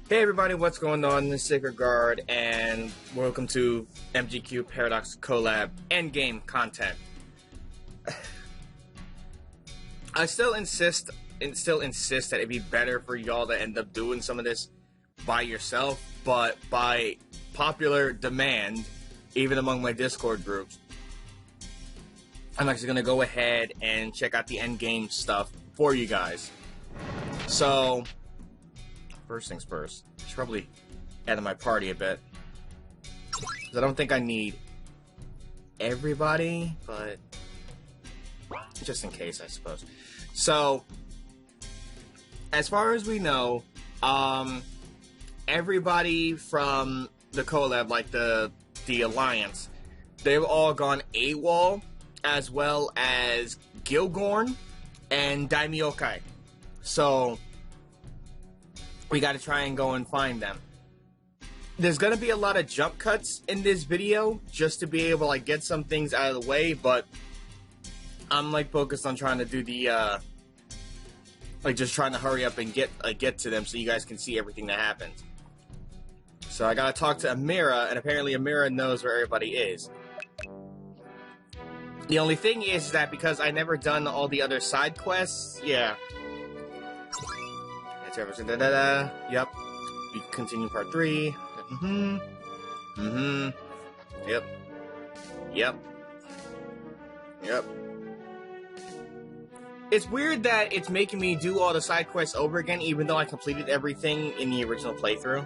Hey everybody, what's going on? This is SacredGuard, and welcome to MGQ Paradox Collab Endgame content. I still insist that it'd be better for y'all to end up doing some of this by yourself, but by popular demand, even among my Discord groups, I'm actually gonna go ahead and check out the Endgame stuff for you guys. So, first things first, I should probably add to my party a bit, because I don't think I need everybody, but just in case, I suppose. So, as far as we know, everybody from the Collab, like the Alliance, they've all gone AWOL, as well as Gilgorn and Dai Miyokai. So, we gotta try and go and find them. There's gonna be a lot of jump cuts in this video, just to be able to like get some things out of the way, but I'm like focused on trying to do the just trying to hurry up and get to them so you guys can see everything that happens. So I gotta talk to Amira, and apparently Amira knows where everybody is. The only thing is that because I never done all the other side quests, yeah. Yep. We continue part 3. Yep. It's weird that it's making me do all the side quests over again, even though I completed everything in the original playthrough.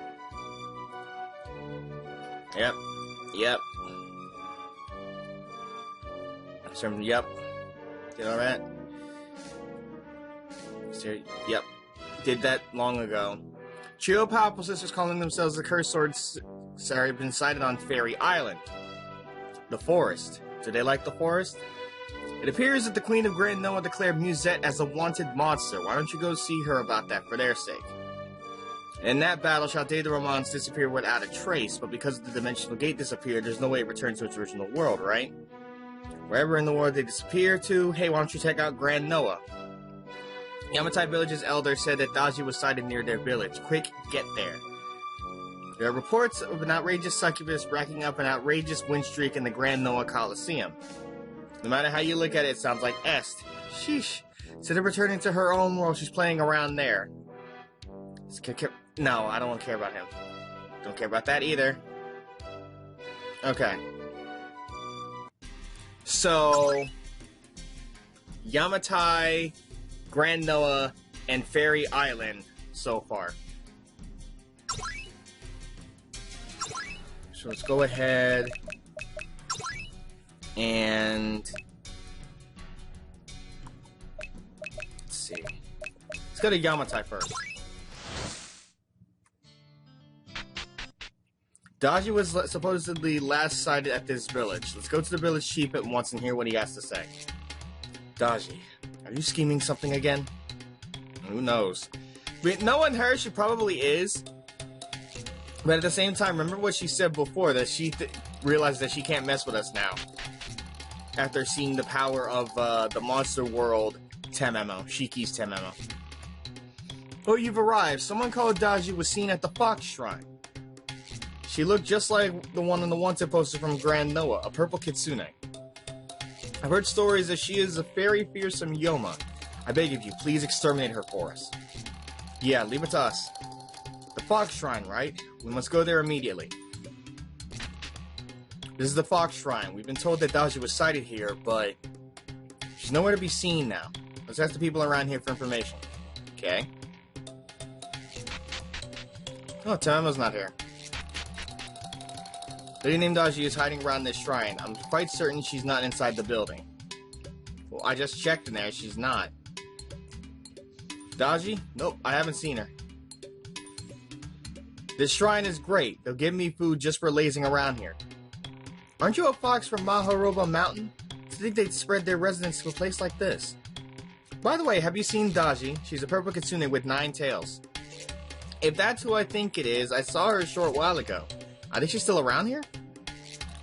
Yep. Yep. Did all that. Yep. Did that long ago. Trio of powerful sisters calling themselves the Cursed Swords have been sighted on Fairy Island. The forest. Do they like the forest? It appears that the Queen of Grand Noah declared Musette as a wanted monster. Why don't you go see her about that for their sake? In that battle, Chaldea the Romance disappeared without a trace, but because the dimensional gate disappeared, there's no way it returned to its original world, right? Wherever in the world they disappear to, hey, why don't you check out Grand Noah? Yamatai village's elder said that Doji was sighted near their village. Quick, get there. There are reports of an outrageous succubus racking up an outrageous win streak in the Grand Noah Colosseum. No matter how you look at it, it sounds like Est. Sheesh. Instead of returning to her own world, she's playing around there. No, I don't care about him. Don't care about that either. Okay. So, Yamatai, Grand Noah, and Fairy Island so far. So let's go ahead and let's see. Let's go to Yamatai first. Doji was supposedly last sighted at this village. Let's go to the village chief at once and hear what he has to say. Doji, are you scheming something again? Who knows? Knowing her, she probably is. But at the same time, remember what she said before, that she realized that she can't mess with us now. After seeing the power of the Monster World Tememo, Shiki's Tememo. Oh, you've arrived. Someone called Doji was seen at the Fox Shrine. She looked just like the one on the wanted poster from Grand Noah, a purple kitsune. I've heard stories that she is a very fearsome Yoma. I beg of you, please exterminate her for us. Yeah, leave it to us. The Fox Shrine, right? We must go there immediately. This is the Fox Shrine. We've been told that Doji was sighted here, but she's nowhere to be seen now. Let's ask the people around here for information. Okay. Oh, Tememo's not here. Lady named Doji is hiding around this shrine. I'm quite certain she's not inside the building. Well, I just checked in there. She's not. Doji? Nope, I haven't seen her. This shrine is great. They'll give me food just for lazing around here. Aren't you a fox from Mahoroba Mountain? To think they'd spread their residence to a place like this. By the way, have you seen Doji? She's a purple kitsune with 9 tails. If that's who I think it is, I saw her a short while ago. I think she's still around here?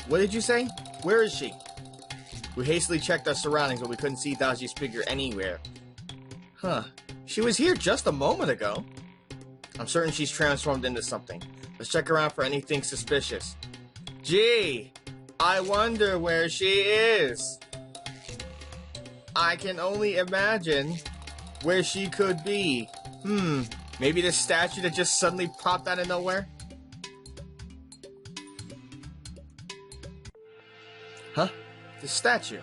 What did you say? Where is she? We hastily checked our surroundings, but we couldn't see Doji's figure anywhere. Huh. She was here just a moment ago. I'm certain she's transformed into something. Let's check around for anything suspicious. Gee, I wonder where she is. I can only imagine where she could be. Maybe the statue that just suddenly popped out of nowhere? Huh? The statue.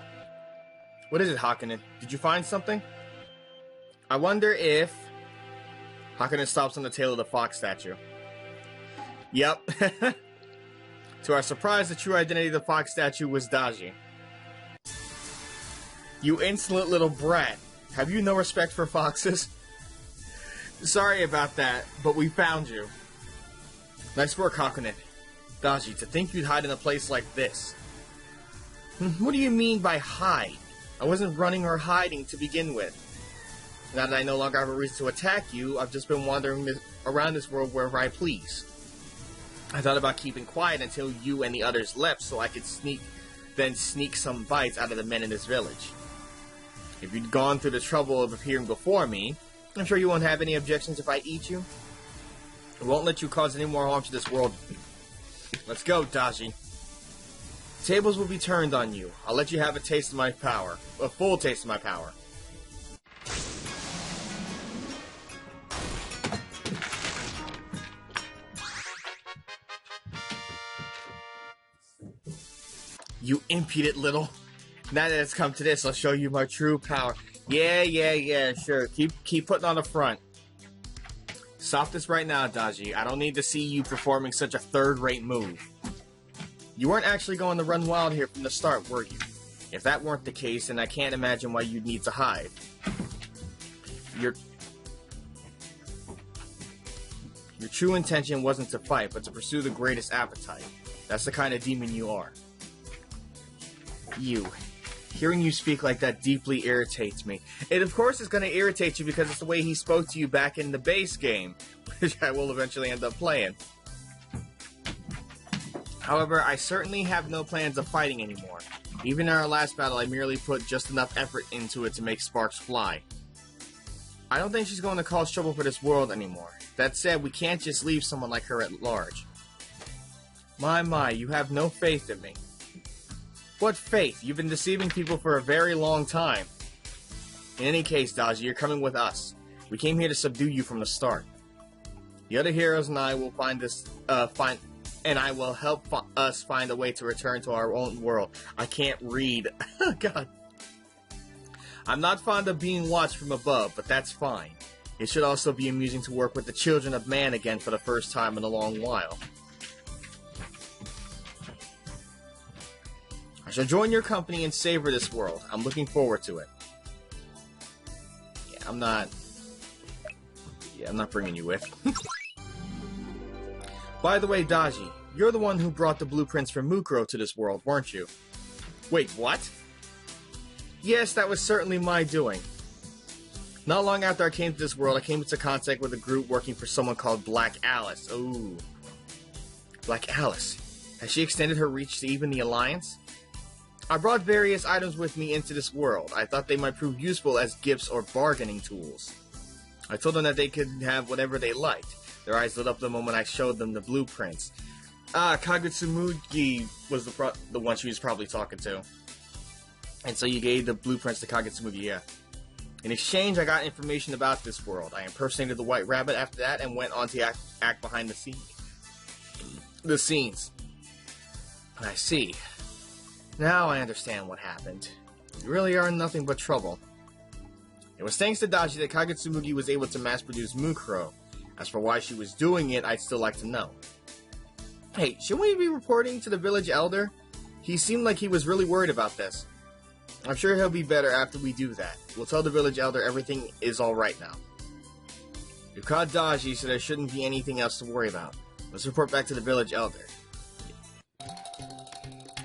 What is it, Hakunen? Did you find something? I wonder if... Hakunen stops on the tail of the fox statue. Yep. To our surprise, the true identity of the fox statue was Daji. You insolent little brat. Have you no respect for foxes? Sorry about that, but we found you. Nice work, Hakunen. Daji, to think you'd hide in a place like this. What do you mean by hide? I wasn't running or hiding to begin with. Now that I no longer have a reason to attack you, I've just been wandering around this world wherever I please. I thought about keeping quiet until you and the others left so I could sneak some bites out of the men in this village. If you'd gone through the trouble of appearing before me, I'm sure you won't have any objections if I eat you. I won't let you cause any more harm to this world. Let's go, Daji. Tables will be turned on you. I'll let you have a taste of my power. A full taste of my power. You impudent little... Now that it's come to this, I'll show you my true power. Yeah, sure. Keep putting on the front. Stop this right now, Daji. I don't need to see you performing such a third-rate move. You weren't actually going to run wild here from the start, were you? If that weren't the case, then I can't imagine why you'd need to hide. Your true intention wasn't to fight, but to pursue the greatest appetite. That's the kind of demon you are. Hearing you speak like that deeply irritates me. It of course is going to irritate you because it's the way he spoke to you back in the base game, which I will eventually end up playing. However, I certainly have no plans of fighting anymore. Even in our last battle, I merely put just enough effort into it to make sparks fly. I don't think she's going to cause trouble for this world anymore. That said, we can't just leave someone like her at large. My, you have no faith in me. What faith? You've been deceiving people for a very long time. In any case, Daji, you're coming with us. We came here to subdue you from the start. The other heroes and I will I will help us find a way to return to our own world. I can't read. God. I'm not fond of being watched from above, but that's fine. It should also be amusing to work with the children of man again for the first time in a long while. I shall join your company and savor this world. I'm looking forward to it. Yeah, I'm not bringing you with. By the way, Daji, you're the one who brought the blueprints for Mukuro to this world, weren't you? Wait, what? Yes, that was certainly my doing. Not long after I came to this world, I came into contact with a group working for someone called Black Alice. Ooh. Black Alice. Has she extended her reach to even the Alliance? I brought various items with me into this world. I thought they might prove useful as gifts or bargaining tools. I told them that they could have whatever they liked. Their eyes lit up the moment I showed them the blueprints. Kagetsugi was the one she was probably talking to. And so you gave the blueprints to Kagetsugi, yeah. In exchange, I got information about this world. I impersonated the White Rabbit after that and went on to act behind the scenes. I see. Now I understand what happened. You really are nothing but trouble. It was thanks to Daji that Kagetsugi was able to mass-produce Mukuro. As for why she was doing it, I'd still like to know. Hey, shouldn't we be reporting to the village elder? He seemed like he was really worried about this. I'm sure he'll be better after we do that. We'll tell the village elder everything is alright now. We've caught Daji, so there shouldn't be anything else to worry about. Let's report back to the village elder.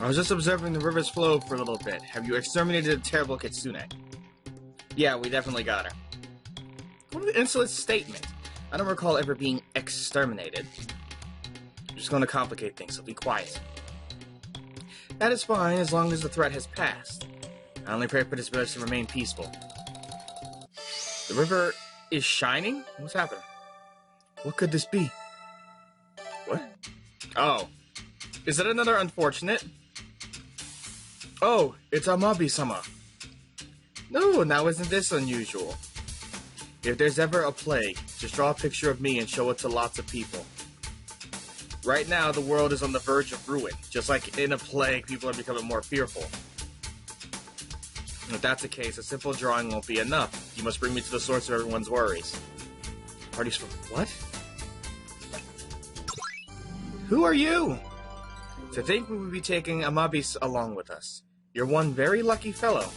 I was just observing the river's flow for a little bit. Have you exterminated the terrible Kitsune? Yeah, we definitely got her. What an insolent statement. I don't recall ever being exterminated. I'm just going to complicate things, so be quiet. That is fine, as long as the threat has passed. I only pray for this village to remain peaceful. The river is shining? What's happening? What could this be? What? Oh. Is it another unfortunate? Oh, it's Mabi-sama. No, now isn't this unusual? If there's ever a plague, just draw a picture of me and show it to lots of people. Right now, the world is on the verge of ruin. Just like in a plague, people are becoming more fearful. If that's the case, a simple drawing won't be enough. You must bring me to the source of everyone's worries. Parties for what? Who are you? To think we would be taking Mabi along with us. You're one very lucky fellow.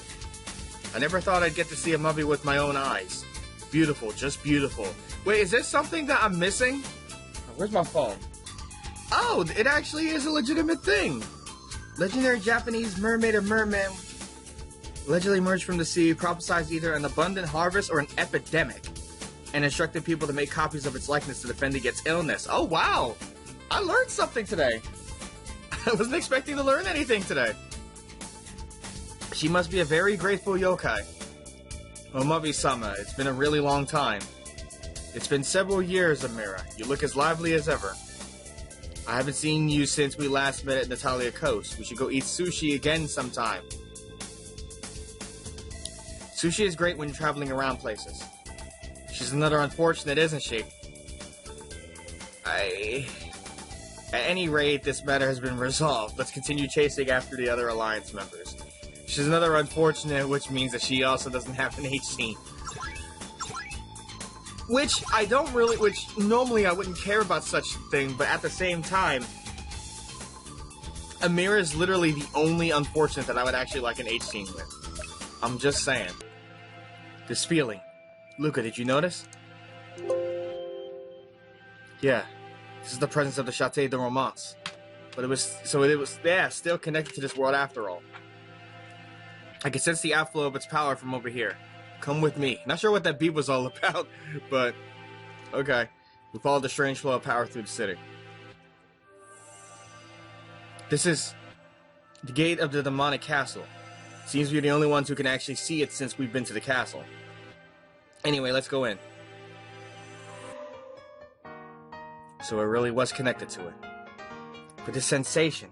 I never thought I'd get to see Mabi with my own eyes. Beautiful, just beautiful. Wait, is there something that I'm missing? Where's my phone? Oh, it actually is a legitimate thing. Legendary Japanese mermaid or merman allegedly emerged from the sea, prophesied either an abundant harvest or an epidemic, and instructed people to make copies of its likeness to defend against illness. Oh, wow! I learned something today. I wasn't expecting to learn anything today. She must be a very grateful yokai. Oh, Mabi-sama, it's been a really long time. It's been several years, Amira. You look as lively as ever. I haven't seen you since we last met at Natalia Coast. We should go eat sushi again sometime. Sushi is great when you're traveling around places. She's another unfortunate, isn't she? At any rate, this matter has been resolved. Let's continue chasing after the other Alliance members. She's another unfortunate, which means that she also doesn't have an H-scene. Which normally I wouldn't care about such a thing, but at the same time, Amira is literally the only unfortunate that I would actually like an H-scene with. I'm just saying. This feeling. Luca, did you notice? Yeah. This is the presence of the Château de Romance. But it was still connected to this world after all. I can sense the outflow of its power from over here. Come with me. Not sure what that beat was all about, but okay. We followed the strange flow of power through the city. This is the gate of the demonic castle. Seems we're the only ones who can actually see it since we've been to the castle. Anyway, let's go in. So it really was connected to it. But this sensation,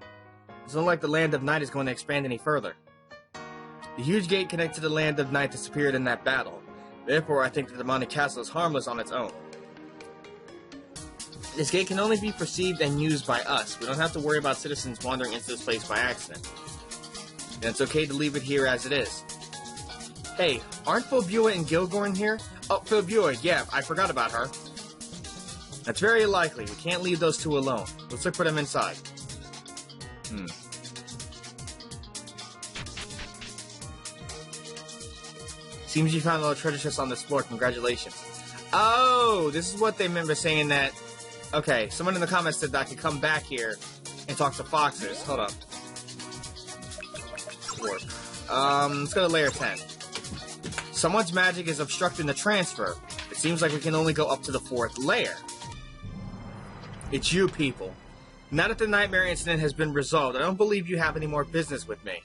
it's not like the Land of Night is going to expand any further. The huge gate connected to the Land of Night disappeared in that battle. Therefore, I think the demonic castle is harmless on its own. This gate can only be perceived and used by us. We don't have to worry about citizens wandering into this place by accident. And it's okay to leave it here as it is. Hey, aren't Phobia and Gilgorn here? Oh, Phobia, yeah, I forgot about her. That's very likely. We can't leave those two alone. Let's look for them inside. Seems you found a little treasure chest on this floor. Congratulations. Oh, this is what they remember saying that... Okay, someone in the comments said that I could come back here and talk to foxes. Hold up. Let's go to layer 10. Someone's magic is obstructing the transfer. It seems like we can only go up to the 4th layer. It's you people. Now that the nightmare incident has been resolved, I don't believe you have any more business with me.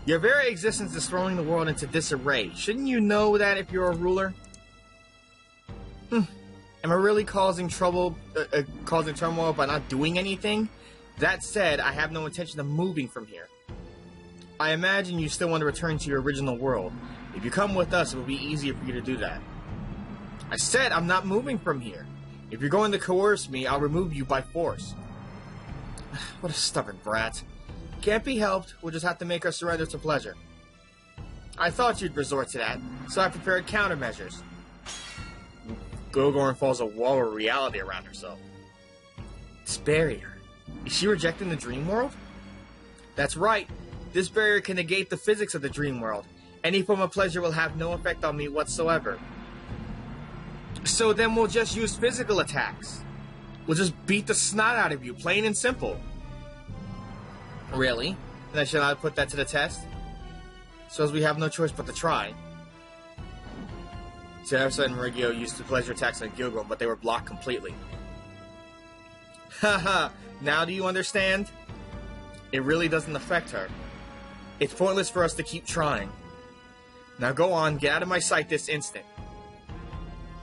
Your very existence is throwing the world into disarray. Shouldn't you know that if you're a ruler? Am I really causing turmoil by not doing anything? That said, I have no intention of moving from here. I imagine you still want to return to your original world. If you come with us, it will be easier for you to do that. I said I'm not moving from here. If you're going to coerce me, I'll remove you by force. What a stubborn brat. Can't be helped. We'll just have to make her surrender to pleasure. I thought you'd resort to that, so I prepared countermeasures. Gilgorn falls a wall of reality around herself. This barrier. Is she rejecting the dream world? That's right. This barrier can negate the physics of the dream world. Any form of pleasure will have no effect on me whatsoever. So then we'll just use physical attacks. We'll just beat the snot out of you, plain and simple. Really? Then I should not put that to the test? So as we have no choice but to try. Teresa and Regio used to pleasure attacks on Gilgorn, but they were blocked completely. Haha, now do you understand? It really doesn't affect her. It's pointless for us to keep trying. Now go on, get out of my sight this instant.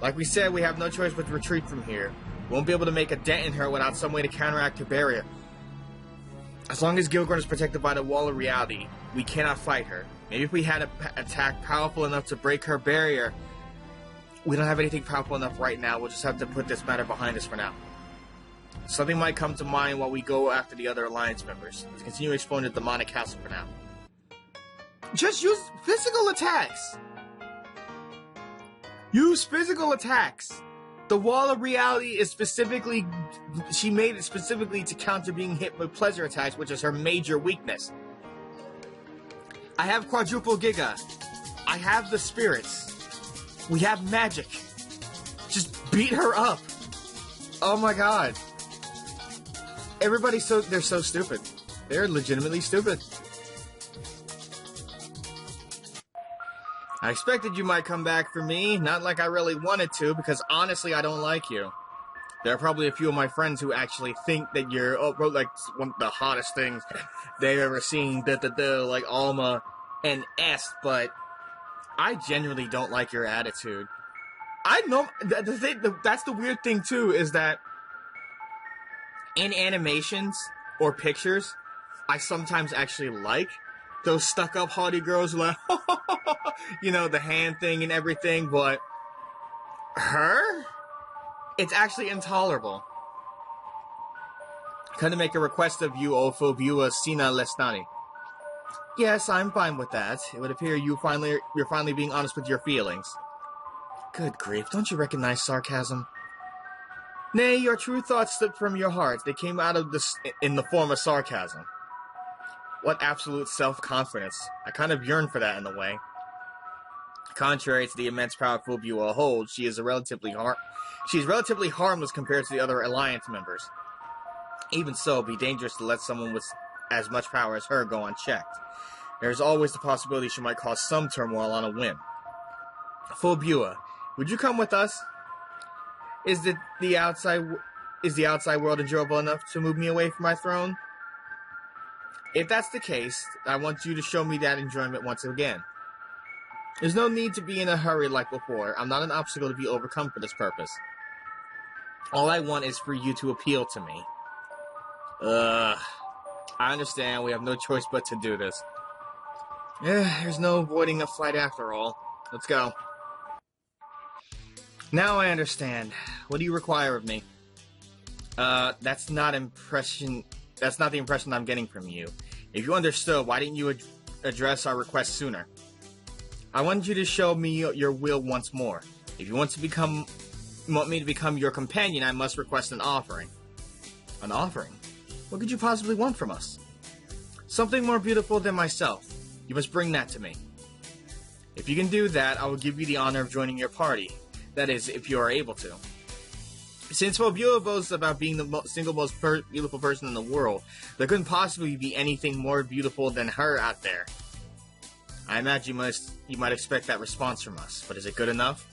Like we said, we have no choice but to retreat from here. We won't be able to make a dent in her without some way to counteract her barrier. As long as Gilgorn is protected by the wall of reality, we cannot fight her. Maybe if we had an attack powerful enough to break her barrier. We don't have anything powerful enough right now. We'll just have to put this matter behind us for now. Something might come to mind while we go after the other Alliance members. Let's continue exploring the demonic castle for now. Just use physical attacks! Use physical attacks! The wall of reality is specifically... She made it specifically to counter being hit with pleasure attacks, which is her major weakness. I have quadruple Giga. I have the spirits. We have magic. Just beat her up. Oh my god. Everybody's they're so stupid. They're legitimately stupid. I expected you might come back for me, not like I really wanted to, because honestly I don't like you. There are probably a few of my friends who actually think that you're like one of the hottest things they've ever seen, like Alma and S, but I genuinely don't like your attitude. I know that's the weird thing too, is that in animations or pictures, I sometimes actually like those stuck-up haughty girls who like, you know, the hand thing and everything, but her? It's actually intolerable. Come to make a request of you, O Phobia Sina Lesnani. Yes, I'm fine with that. It would appear you're finally being honest with your feelings. Good grief, don't you recognize sarcasm? Nay, your true thoughts slipped from your heart. They came out of this in the form of sarcasm. What absolute self-confidence. I kind of yearn for that in a way. Contrary to the immense power Phobia holds, she is relatively harmless compared to the other Alliance members. Even so, it'd be dangerous to let someone with as much power as her go unchecked. There's always the possibility she might cause some turmoil on a whim. Phobia, would you come with us? Is the outside world enjoyable enough to move me away from my throne? If that's the case, I want you to show me that enjoyment once again. There's no need to be in a hurry like before. I'm not an obstacle to be overcome for this purpose. All I want is for you to appeal to me. I understand. We have no choice but to do this. There's no avoiding a fight after all. Let's go. Now I understand. What do you require of me? That's not the impression I'm getting from you. If you understood, why didn't you address our request sooner? I want you to show me your will once more. If you want me to become your companion, I must request an offering. An offering? What could you possibly want from us? Something more beautiful than myself. You must bring that to me. If you can do that, I will give you the honor of joining your party. That is, if you are able to. Since Phobia boasts about being the single most beautiful person in the world, there couldn't possibly be anything more beautiful than her out there. I imagine you might expect that response from us, but is it good enough?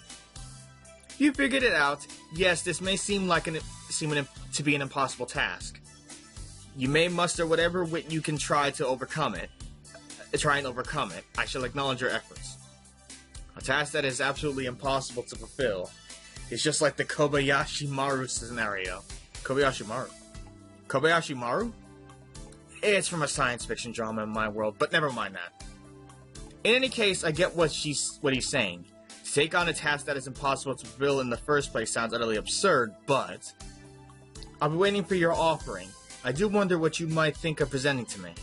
You figured it out. Yes, this may seem to be an impossible task. You may muster whatever wit you can try and overcome it. I shall acknowledge your efforts. A task that is absolutely impossible to fulfill. It's just like the Kobayashi Maru scenario. Kobayashi Maru? It's from a science fiction drama in my world, but never mind that. In any case, I get what he's saying. To take on a task that is impossible to fulfill in the first place sounds utterly absurd, but I'll be waiting for your offering. I do wonder what you might think of presenting to me.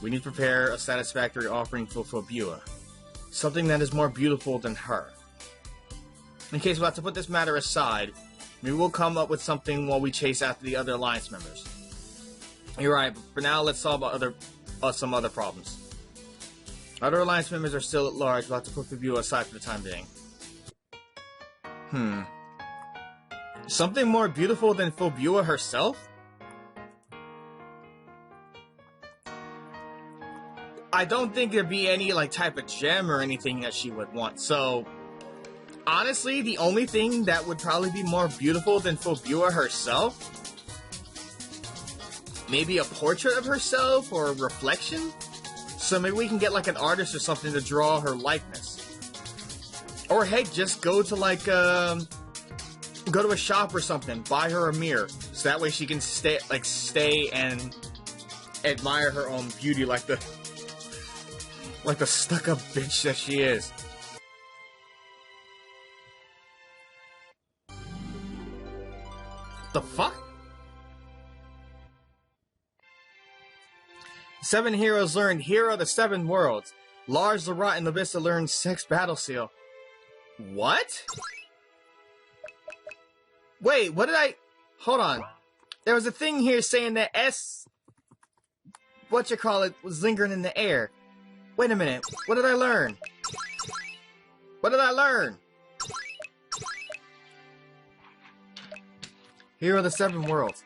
We need to prepare a satisfactory offering for Phobia. Something that is more beautiful than her. In case we'll have to put this matter aside, maybe we'll come up with something while we chase after the other Alliance members. You're right, but for now, let's solve some other problems. Other Alliance members are still at large. We'll have to put Phobia aside for the time being. Something more beautiful than Phobia herself? I don't think there'd be any type of gem or anything that she would want, so honestly, the only thing that would probably be more beautiful than Phobia herself, maybe a portrait of herself or a reflection? So maybe we can get an artist or something to draw her likeness. Or hey, just go to like, go to a shop or something, buy her a mirror, so that way she can stay and admire her own beauty like the stuck-up bitch that she is. The fuck? 7 heroes learned Hero of the 7 Worlds. Lars the Rotten Abyssa learned Sex Battle Seal. What? Wait, what did I... Hold on. There was a thing here saying that whatchamacallit was lingering in the air. Wait a minute. What did I learn? What did I learn? Hero of the 7 Worlds.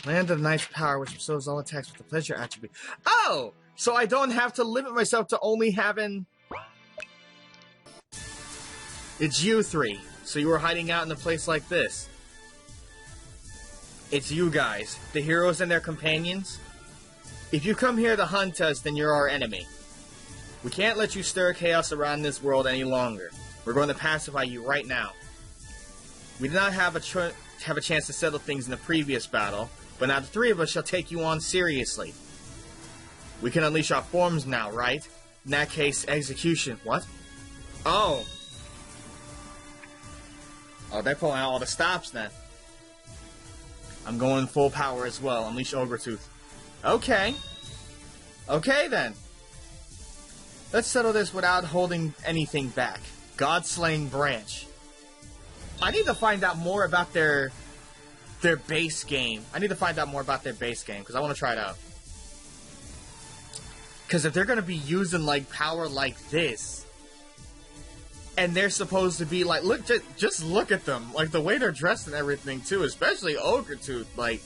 Land of Knight's power, which bestows all attacks with the pleasure attribute. Oh! So I don't have to limit myself to only having... It's you 3. So you were hiding out in a place like this. It's you guys, the heroes and their companions. If you come here to hunt us, then you're our enemy. We can't let you stir chaos around this world any longer. We're going to pacify you right now. We did not have a chance to settle things in the previous battle, but now the 3 of us shall take you on seriously. We can unleash our forms now, right? In that case, execution. What? Oh. Oh, they're pulling out all the stops then. I'm going full power as well. Unleash Ogretooth. Okay. Okay then. Let's settle this without holding anything back. God-slaying branch. I need to find out more about their base game. I need to find out more about their base game, because I want to try it out. Because if they're going to be using, like, power like this, and they're supposed to be, like, look, just look at them. Like, the way they're dressed and everything, too, especially Ogretooth. Like,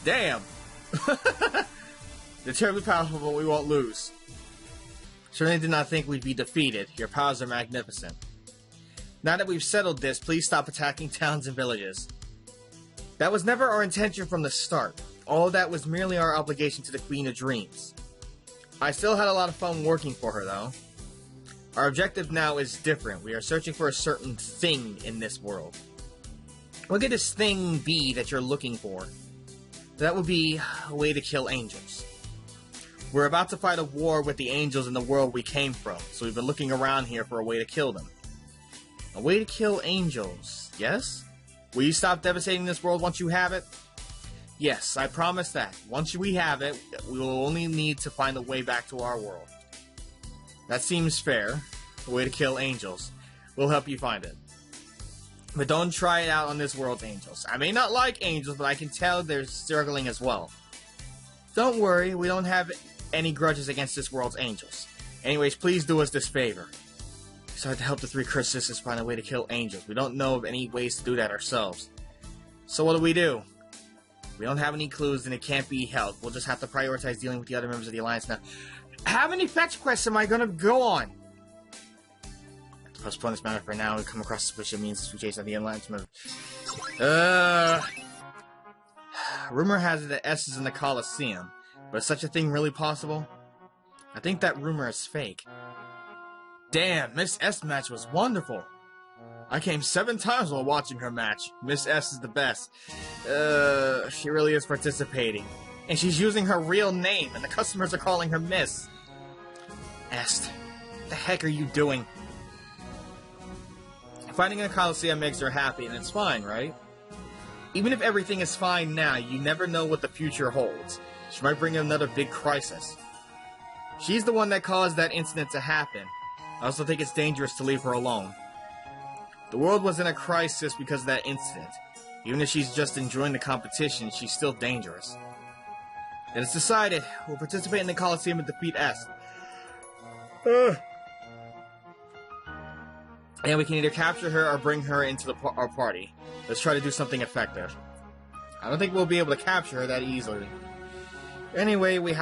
damn. They're terribly powerful, but we won't lose. Certainly did not think we'd be defeated. Your powers are magnificent. Now that we've settled this, please stop attacking towns and villages. That was never our intention from the start. All of that was merely our obligation to the Queen of Dreams. I still had a lot of fun working for her, though. Our objective now is different. We are searching for a certain thing in this world. What could this thing be that you're looking for? That would be a way to kill angels. We're about to fight a war with the angels in the world we came from, so we've been looking around here for a way to kill them. A way to kill angels, yes? Will you stop devastating this world once you have it? Yes, I promise that. Once we have it, we will only need to find a way back to our world. That seems fair. A way to kill angels. We'll help you find it. But don't try it out on this world's angels. I may not like angels, but I can tell they're struggling as well. Don't worry, we don't have any grudges against this world's angels. Anyways, please do us this favor. We started to help the 3 cursed sisters find a way to kill angels. We don't know of any ways to do that ourselves. So what do? We don't have any clues, and it can't be helped. We'll just have to prioritize dealing with the other members of the Alliance now. How many fetch quests am I gonna go on? Postpone this matter for now. We come across suspicious means to chase out the Alliance member. Rumor has it that S is in the Colosseum, but is such a thing really possible? I think that rumor is fake. Damn, Miss S match was wonderful. I came 7 times while watching her match. Miss S is the best. She really is participating. And she's using her real name, and the customers are calling her Miss. Est, what the heck are you doing? Fighting in a Colosseum makes her happy, and it's fine, right? Even if everything is fine now, you never know what the future holds. She might bring another big crisis. She's the one that caused that incident to happen. I also think it's dangerous to leave her alone. The world was in a crisis because of that incident. Even if she's just enjoying the competition, she's still dangerous. It is decided. We'll participate in the Colosseum and defeat S. And we can either capture her or bring her into our party. Let's try to do something effective. I don't think we'll be able to capture her that easily. Anyway, we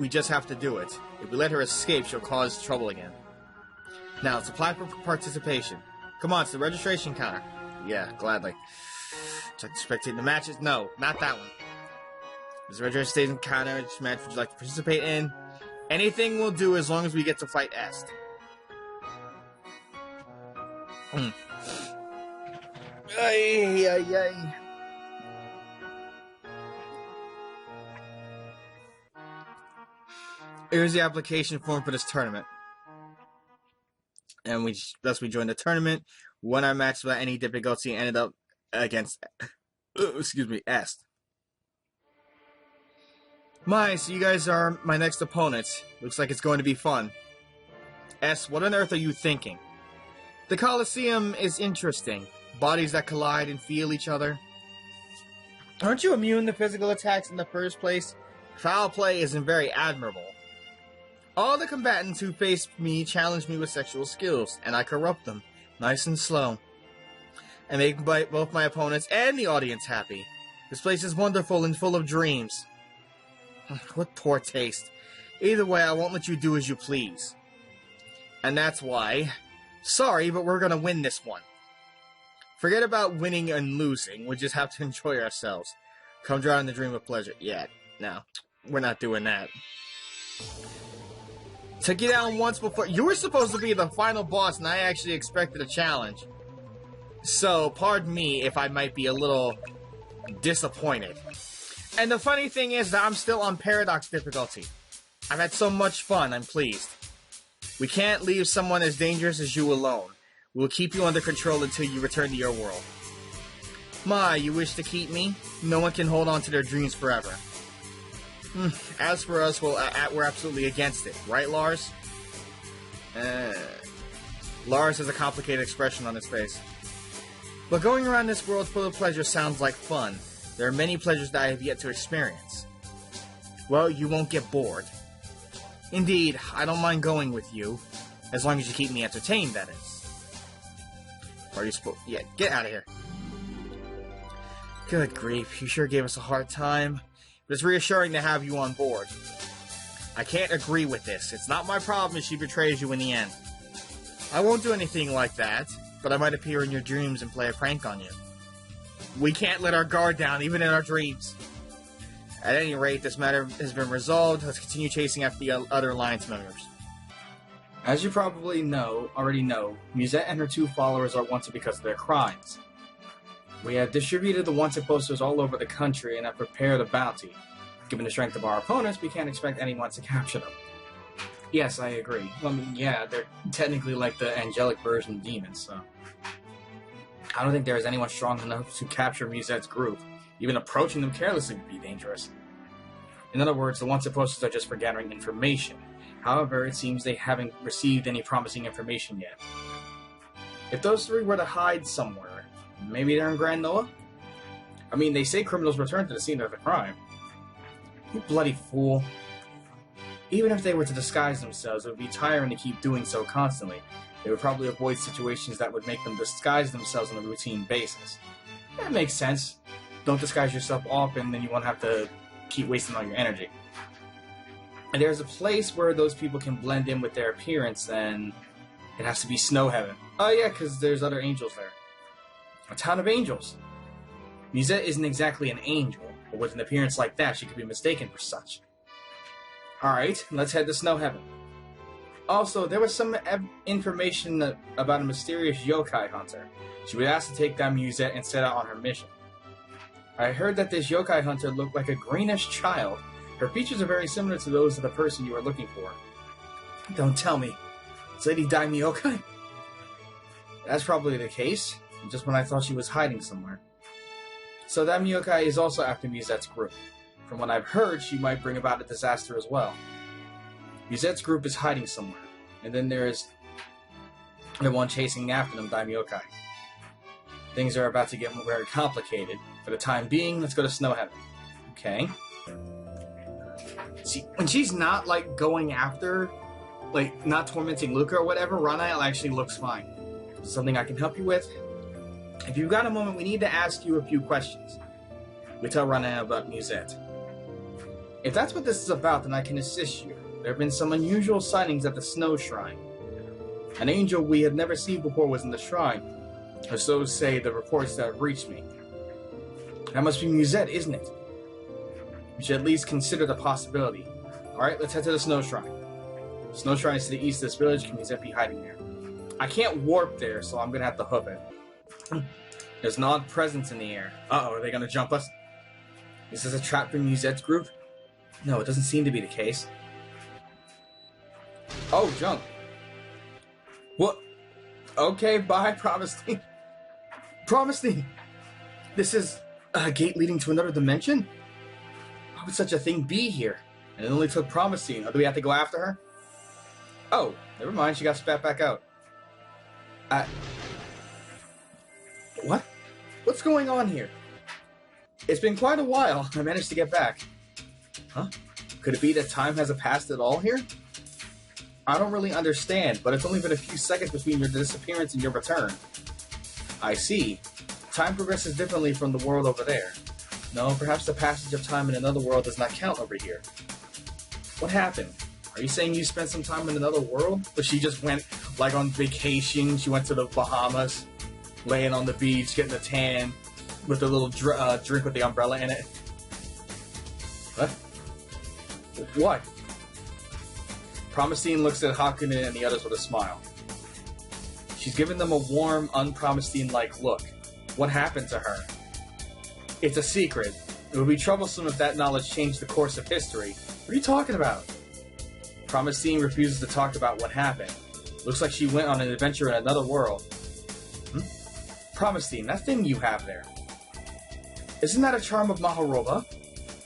just have to do it. If we let her escape, she'll cause trouble again. Now, let's apply for participation. Come on, it's the registration counter. Yeah, gladly. Check to spectate the matches. No, not that one. There's a registration counter. Which match would you like to participate in? Anything will do as long as we get to fight Est. Ay, ay, ay. Here's the application form for this tournament. And we joined the tournament, won our match without any difficulty, and ended up against, Est. So you guys are my next opponents. Looks like it's going to be fun. Est, what on earth are you thinking? The Colosseum is interesting. Bodies that collide and feel each other. Aren't you immune to physical attacks in the first place? Foul play isn't very admirable. All the combatants who face me challenge me with sexual skills, and I corrupt them, nice and slow. I make both my opponents and the audience happy. This place is wonderful and full of dreams. What poor taste. Either way, I won't let you do as you please. And that's why... Sorry, but we're gonna win this one. Forget about winning and losing, we just have to enjoy ourselves. Come drown in the dream of pleasure. Yeah, no, we're not doing that. Took you down once before. You were supposed to be the final boss, and I actually expected a challenge. So, pardon me if I might be a little disappointed. And the funny thing is that I'm still on Paradox difficulty. I've had so much fun, I'm pleased. We can't leave someone as dangerous as you alone. We'll keep you under control until you return to your world. You wish to keep me? No one can hold on to their dreams forever. As for us, we're absolutely against it. Right, Lars? Lars has a complicated expression on his face. But going around this world full of pleasure sounds like fun. There are many pleasures that I have yet to experience. Well, you won't get bored. Indeed, I don't mind going with you. As long as you keep me entertained, that is. Are you supposed... Yeah, get out of here. Good grief, you sure gave us a hard time. But it's reassuring to have you on board. I can't agree with this. It's not my problem if she betrays you in the end. I won't do anything like that, but I might appear in your dreams and play a prank on you. We can't let our guard down, even in our dreams. At any rate, this matter has been resolved. Let's continue chasing after the other Alliance members. As you probably already know, Musette and her 2 followers are wanted because of their crimes. We have distributed the wanted posters all over the country and have prepared a bounty. Given the strength of our opponents, we can't expect anyone to capture them. Yes, I agree. I mean, yeah, they're technically like the angelic version of demons, so... I don't think there is anyone strong enough to capture Musette's group. Even approaching them carelessly would be dangerous. In other words, the wanted posters are just for gathering information. However, it seems they haven't received any promising information yet. If those 3 were to hide somewhere, maybe they're in Grand Noah? I mean, they say criminals return to the scene of the crime. You bloody fool. Even if they were to disguise themselves, it would be tiring to keep doing so constantly. They would probably avoid situations that would make them disguise themselves on a routine basis. That makes sense. Don't disguise yourself often, then you won't have to keep wasting all your energy. And there's a place where those people can blend in with their appearance, then it has to be Snow Heaven. Oh yeah, because there's other angels there. A town of angels. Musette isn't exactly an angel, but with an appearance like that, she could be mistaken for such. Alright, let's head to Snow Heaven. Also, there was some information about a mysterious yokai hunter. She was asked to take down Musette and set out on her mission. I heard that this yokai hunter looked like a greenish child. Her features are very similar to those of the person you are looking for. Don't tell me. It's Lady Dai Miyokai? That's probably the case, just when I thought she was hiding somewhere. So Dai Miyokai is also after Musette's group. From what I've heard, she might bring about a disaster as well. Musette's group is hiding somewhere, and then there is the one chasing after them, Dai Miyokai. Things are about to get very complicated. For the time being, let's go to Snow Heaven. Okay. See, when she's not, like, going after, like, not tormenting Luca or whatever, Ranael actually looks fine. Something I can help you with? If you've got a moment, we need to ask you a few questions. We tell Ranael about Musette. If that's what this is about, then I can assist you. There have been some unusual sightings at the Snow Shrine. An angel we had never seen before was in the shrine, or so say the reports that have reached me. That must be Musette, isn't it? We should at least consider the possibility. Alright, let's head to the Snow Shrine. Snow Shrine is to the east of this village. Can Musette be hiding there? I can't warp there, so I'm gonna have to hoof it. There's an odd presence in the air. Uh-oh, are they gonna jump us? Is this a trap from Musette's group? No, it doesn't seem to be the case. Oh, jump. What? Okay, bye, Promising. Promising! This is a gate leading to another dimension? How would such a thing be here? And it only took Promising. Do we have to go after her? Oh, never mind, she got spat back out. What? What's going on here? It's been quite a while. I managed to get back. Huh? Could it be that time hasn't passed at all here? I don't really understand, but it's only been a few seconds between your disappearance and your return. I see. Time progresses differently from the world over there. No, perhaps the passage of time in another world does not count over here. What happened? Are you saying you spent some time in another world? But she just went, like, on vacation. She went to the Bahamas, laying on the beach, getting a tan, with a little drink with the umbrella in it. What? What? Promising looks at Hakunin and the others with a smile. She's given them a warm, unpromising-like look. What happened to her? It's a secret. It would be troublesome if that knowledge changed the course of history. What are you talking about? Promising refuses to talk about what happened. Looks like she went on an adventure in another world. Promising, that thing you have there. Isn't that a charm of Maharoba?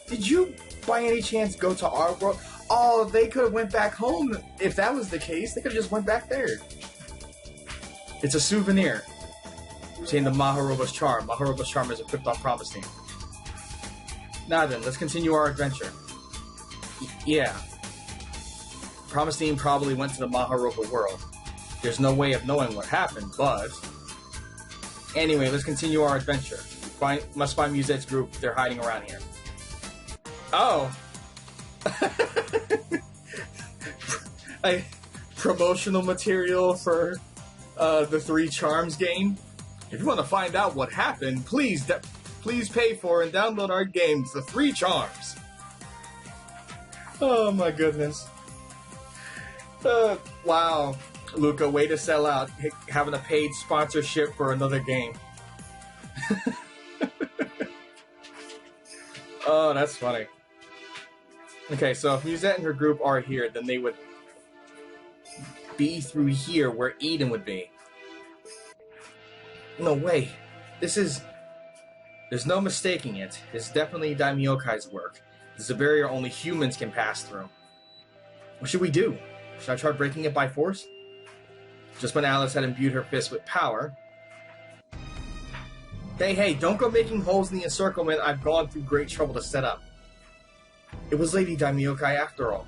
Did you, by any chance, go to our world? Oh, they could have went back home. If that was the case, they could have just went back there. It's a souvenir. Saying the Maharoba's charm. Maharoba's charm is equipped on Promising. Now then, let's continue our adventure. Yeah. Promising probably went to the Maharoba world. There's no way of knowing what happened, but... Anyway, let's continue our adventure. Must find Musette's group. They're hiding around here. Oh! Promotional material for the Three Charms game. If you want to find out what happened, please pay for and download our games, The Three Charms. Oh my goodness. Wow. Luca, way to sell out, having a paid sponsorship for another game. Oh, that's funny. Okay, so if Musette and her group are here, then they would be through here where Eden would be. No way. There's no mistaking it. It's definitely Dai Miyokai's work. This is a barrier only humans can pass through. What should we do? Should I try breaking it by force? Just when Alice had imbued her fist with power. Hey, don't go making holes in the encirclement I've gone through great trouble to set up. It was Lady Dai Miyokai after all.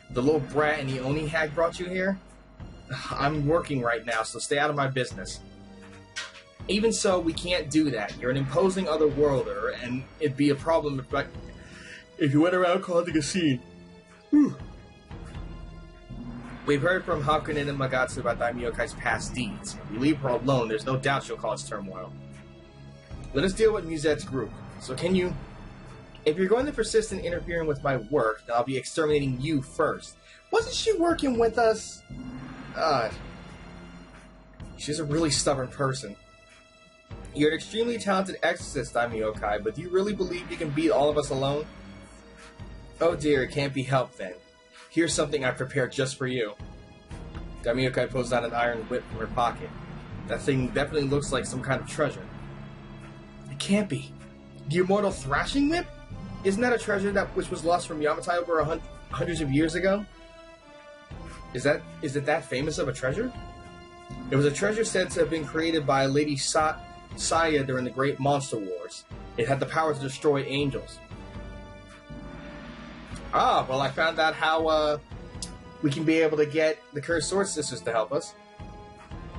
The little brat and the Oni hag brought you here? I'm working right now, so stay out of my business. Even so, we can't do that. You're an imposing otherworlder, and it'd be a problem if you went around causing a scene. Whew. We've heard from Hakunin and Magatsu about Dai Miyokai's past deeds. If we leave her alone, there's no doubt she'll cause turmoil. Let us deal with Musette's group. So can you... If you're going to persist in interfering with my work, then I'll be exterminating you first. Wasn't she working with us? She's a really stubborn person. You're an extremely talented exorcist, Dai Miyokai, but do you really believe you can beat all of us alone? Oh dear, it can't be helped then. Here's something I prepared just for you. Dai Miyokai pulls out an iron whip from her pocket. That thing definitely looks like some kind of treasure. It can't be. The immortal thrashing whip? Isn't that a treasure which was lost from Yamatai over hundreds of years ago? Is it that famous of a treasure? It was a treasure said to have been created by Lady Saya during the Great Monster Wars. It had the power to destroy angels. Ah, well, I found out how we can be able to get the Cursed Sword Sisters to help us.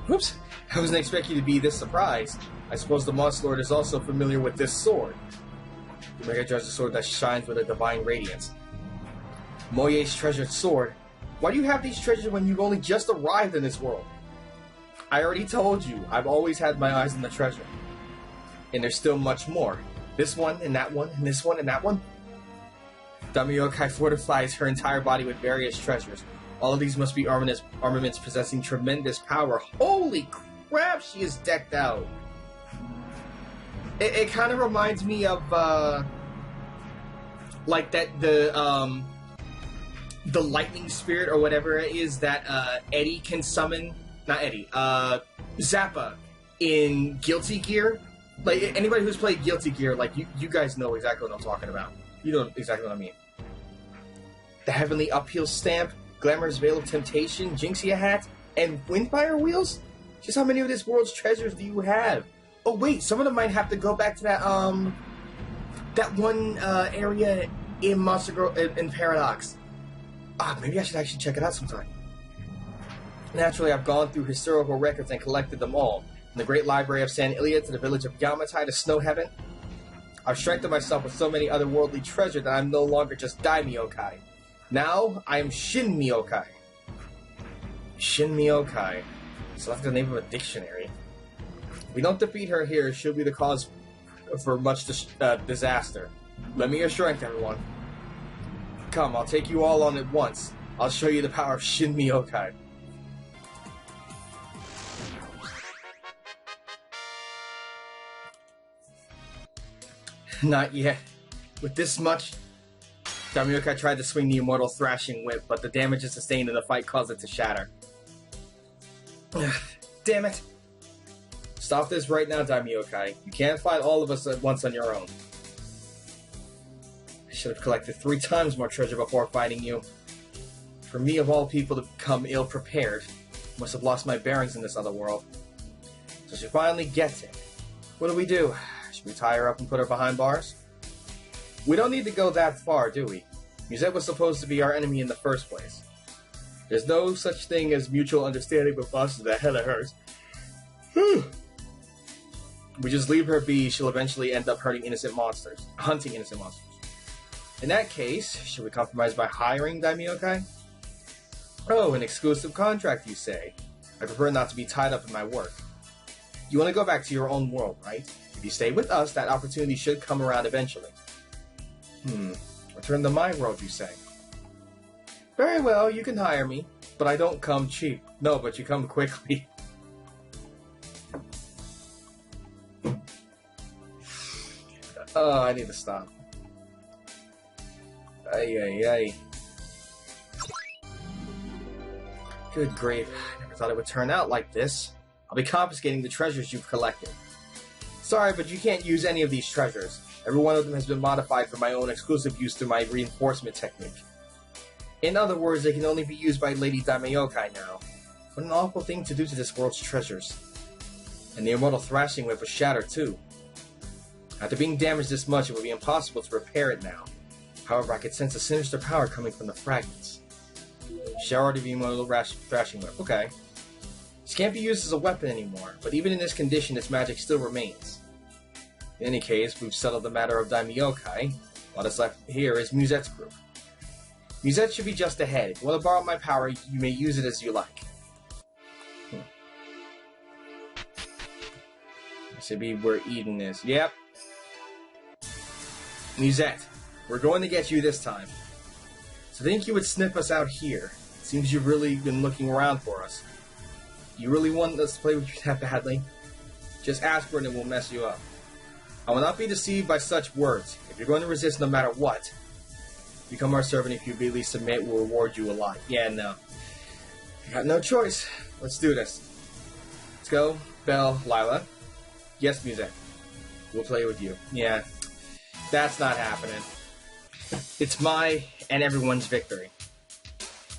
Whoops, I wasn't expecting you to be this surprised. I suppose the Monster Lord is also familiar with this sword. The Mega Judge's sword that shines with a divine radiance. Moye's treasured sword. Why do you have these treasures when you've only just arrived in this world? I already told you, I've always had my eyes on the treasure. And there's still much more. This one, and that one, and this one, and that one. Dai Miyokai fortifies her entire body with various treasures, All of these must be armaments possessing tremendous power. Holy crap, she is decked out. It kind of reminds me of, like the lightning spirit or whatever it is that Eddie can summon. Not Eddie. Zappa in Guilty Gear. Like anybody who's played Guilty Gear, like you guys know exactly what I'm talking about. You know exactly what I mean. The Heavenly Upheal Stamp, Glamorous Veil of Temptation, Jinxia Hat, and Windfire Wheels? Just how many of this world's treasures do you have? Oh wait, some of them might have to go back to that one area in Monster Girl in Paradox. Maybe I should actually check it out sometime. Naturally, I've gone through historical records and collected them all. From the great library of San Iliad to the village of Yamatai to Snow Heaven. I've strengthened myself with so many otherworldly treasure that I'm no longer just Dai Miyokai. Now, I am Shin Miyokai. Shin Miyokai. So that's the name of a dictionary. If we don't defeat her here, she'll be the cause for much disaster. Lend me your strength, everyone. Come, I'll take you all on at once. I'll show you the power of Shin Miyokai. Not yet. With this much, Dai Miyokai tried to swing the immortal thrashing whip, but the damage it sustained in the fight caused it to shatter. Damn it! Stop this right now, Dai Miyokai. You can't fight all of us at once on your own. I should have collected 3 times more treasure before fighting you. For me, of all people, to become ill-prepared, must have lost my bearings in this other world. So she finally gets it. What do? Should we tie her up and put her behind bars? We don't need to go that far, do we? Musette was supposed to be our enemy in the first place. There's no such thing as mutual understanding with us in the head of hers. We just leave her be, she'll eventually end up hunting innocent monsters. In that case, should we compromise by hiring Dai Miyokai? Oh, an exclusive contract, you say? I prefer not to be tied up in my work. You want to go back to your own world, right? If you stay with us, that opportunity should come around eventually. Return to my world, you say? Very well, you can hire me, but I don't come cheap. No, but you come quickly. Oh, I need to stop. Ay. Good grief, I never thought it would turn out like this. I'll be confiscating the treasures you've collected. Sorry, but you can't use any of these treasures. Every one of them has been modified for my own exclusive use through my reinforcement technique. In other words, they can only be used by Lady Dai Miyokai now. What an awful thing to do to this world's treasures. And the immortal thrashing whip was shattered too. After being damaged this much, it would be impossible to repair it now. However, I could sense a sinister power coming from the fragments. Shattered the immortal thrashing whip. Okay. This can't be used as a weapon anymore, but even in this condition, its magic still remains. In any case, we've settled the matter of Dai Miyokai. What is left here is Musette's group. Musette should be just ahead. If you want to borrow my power, you may use it as you like. Should be where Eden is. Yep. Musette, we're going to get you this time. So think you would snip us out here. Seems you've really been looking around for us. You really want us to play with you that badly? Just ask for it and we'll mess you up. I will not be deceived by such words. If you're going to resist no matter what, become our servant. If you really submit, we'll reward you a lot. Yeah, no. You got no choice. Let's do this. Let's go. Belle, Lila. Yes, Musette. We'll play with you. Yeah. That's not happening. It's my and everyone's victory.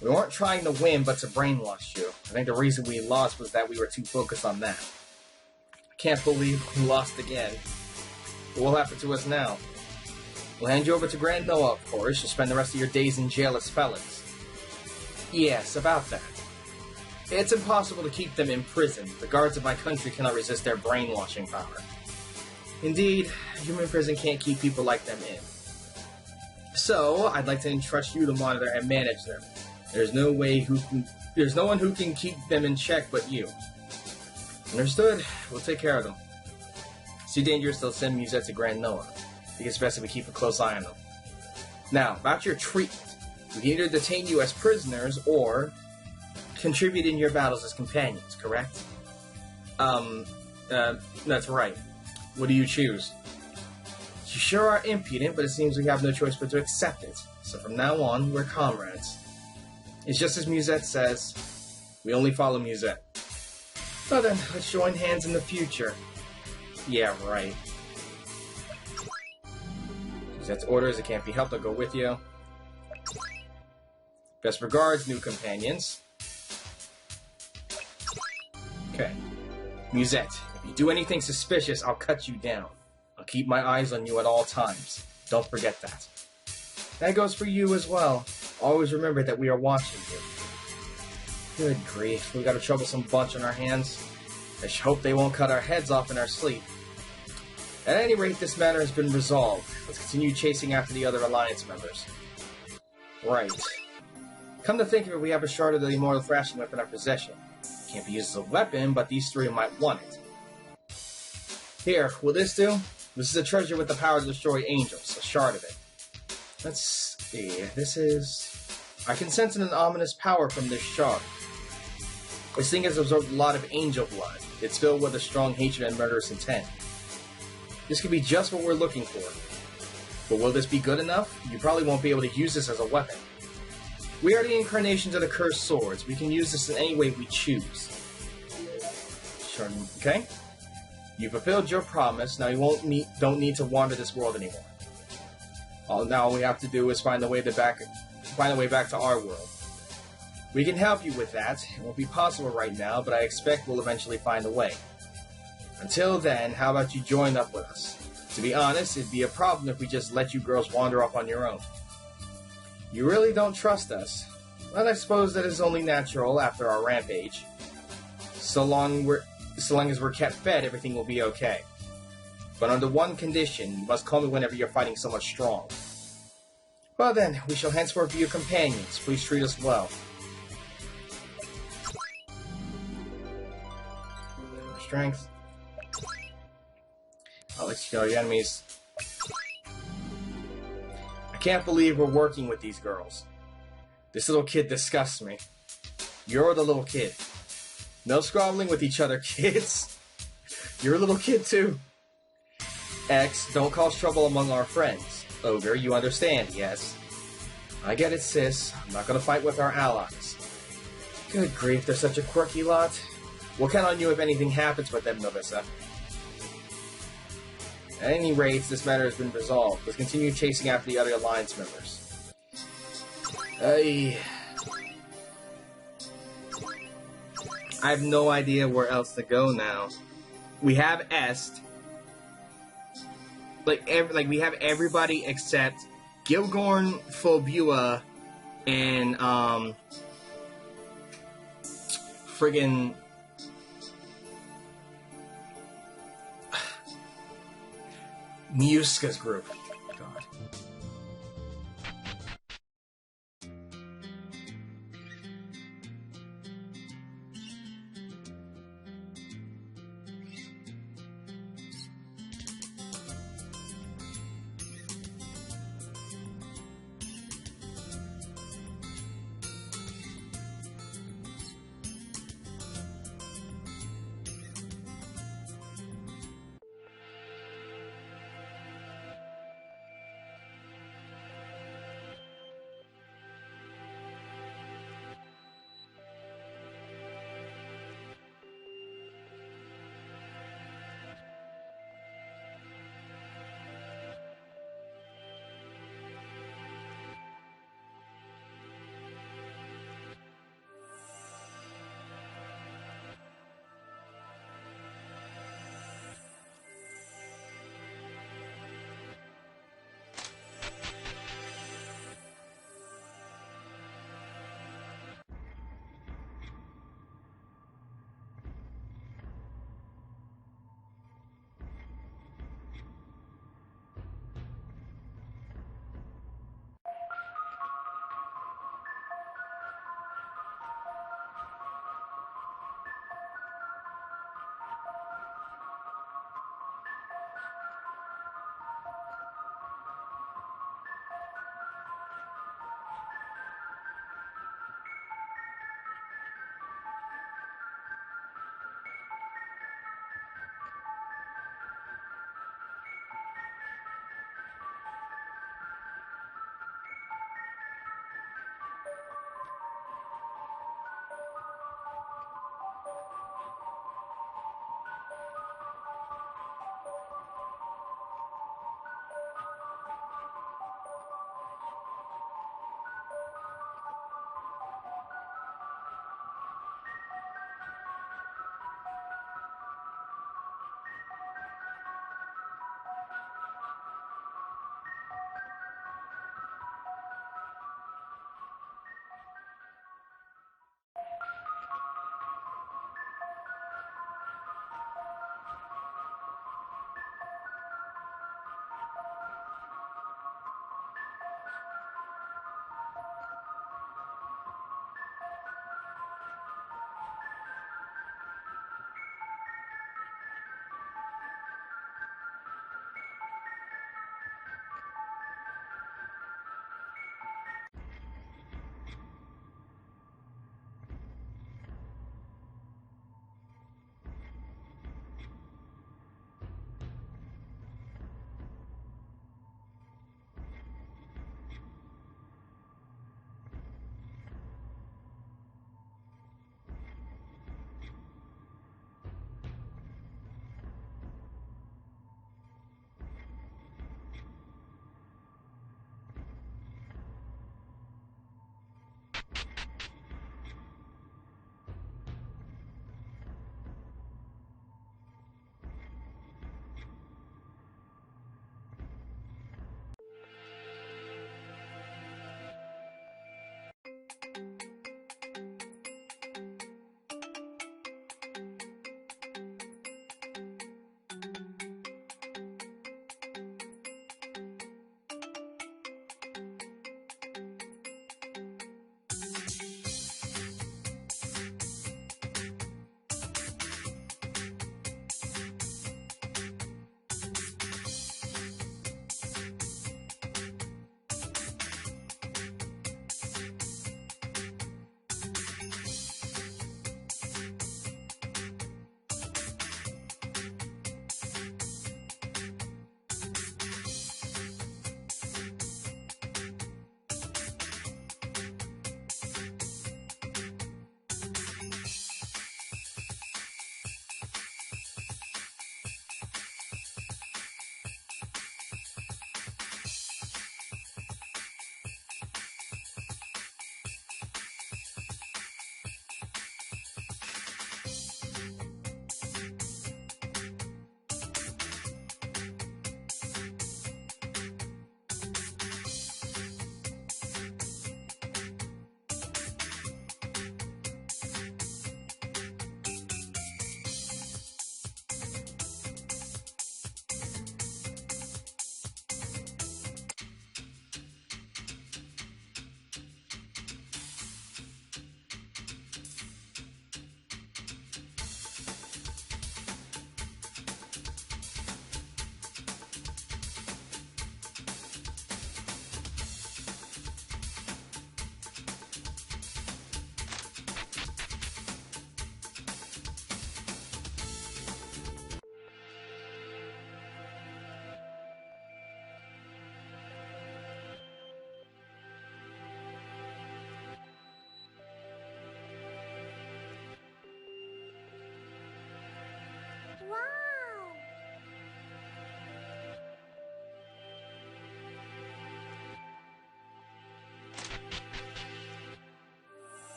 We weren't trying to win, but to brainwash you. I think the reason we lost was that we were too focused on that. I can't believe we lost again. What will happen to us now? We'll hand you over to Grand Noah, of course. You'll spend the rest of your days in jail as felons. Yes, about that. It's impossible to keep them in prison. The guards of my country cannot resist their brainwashing power. Indeed, human prison can't keep people like them in. So, I'd like to entrust you to monitor and manage them. There's no one who can keep them in check but you. Understood. We'll take care of them. It's too dangerous to send Musette to Grand Noah. I think it's best if we keep a close eye on them. Now, about your treatment. We can either detain you as prisoners or contribute in your battles as companions, correct? That's right. What do you choose? You sure are impudent, but it seems we have no choice but to accept it. So from now on, we're comrades. It's just as Musette says. We only follow Musette. So then, let's join hands in the future. Yeah, right. Musette's orders, it can't be helped, I'll go with you. Best regards, new companions. Okay. Musette, if you do anything suspicious, I'll cut you down. I'll keep my eyes on you at all times. Don't forget that. That goes for you as well. Always remember that we are watching you. Good grief, we've got a troublesome bunch on our hands. I hope they won't cut our heads off in our sleep. At any rate, this matter has been resolved. Let's continue chasing after the other Alliance members. Right. Come to think of it, we have a shard of the Immortal Thrashing Whip in our possession. Can't be used as a weapon, but these three might want it. Here, will this do? This is a treasure with the power to destroy angels, a shard of it. Let's see, this is... I can sense an ominous power from this shard. This thing has absorbed a lot of angel blood. It's filled with a strong hatred and murderous intent. This could be just what we're looking for. But will this be good enough? You probably won't be able to use this as a weapon. We are the incarnations of the cursed swords. We can use this in any way we choose. Sure, okay? You fulfilled your promise. Now you don't need to wander this world anymore. Now all we have to do is find a way back to our world. We can help you with that. It won't be possible right now, but I expect we'll eventually find a way. Until then, how about you join up with us? To be honest, it'd be a problem if we just let you girls wander off on your own. You really don't trust us. Well, I suppose that is only natural after our rampage. So long as we're kept fed, everything will be okay. But under one condition, you must call me whenever you're fighting someone strong. Well then, we shall henceforth be your companions. Please treat us well. Strength. I'll execute all your enemies. I can't believe we're working with these girls. This little kid disgusts me. You're the little kid. No squabbling with each other, kids. You're a little kid too. X, don't cause trouble among our friends. Ogre, you understand, yes? I get it, sis. I'm not gonna fight with our allies. Good grief, they're such a quirky lot. We'll count on you if anything happens with them, Novissa. At any rate, this matter has been resolved. Let's continue chasing after the other Alliance members. I have no idea where else to go now. We have Est. We have everybody except Gilgorn, Phobia, and friggin' Miuska's group. God.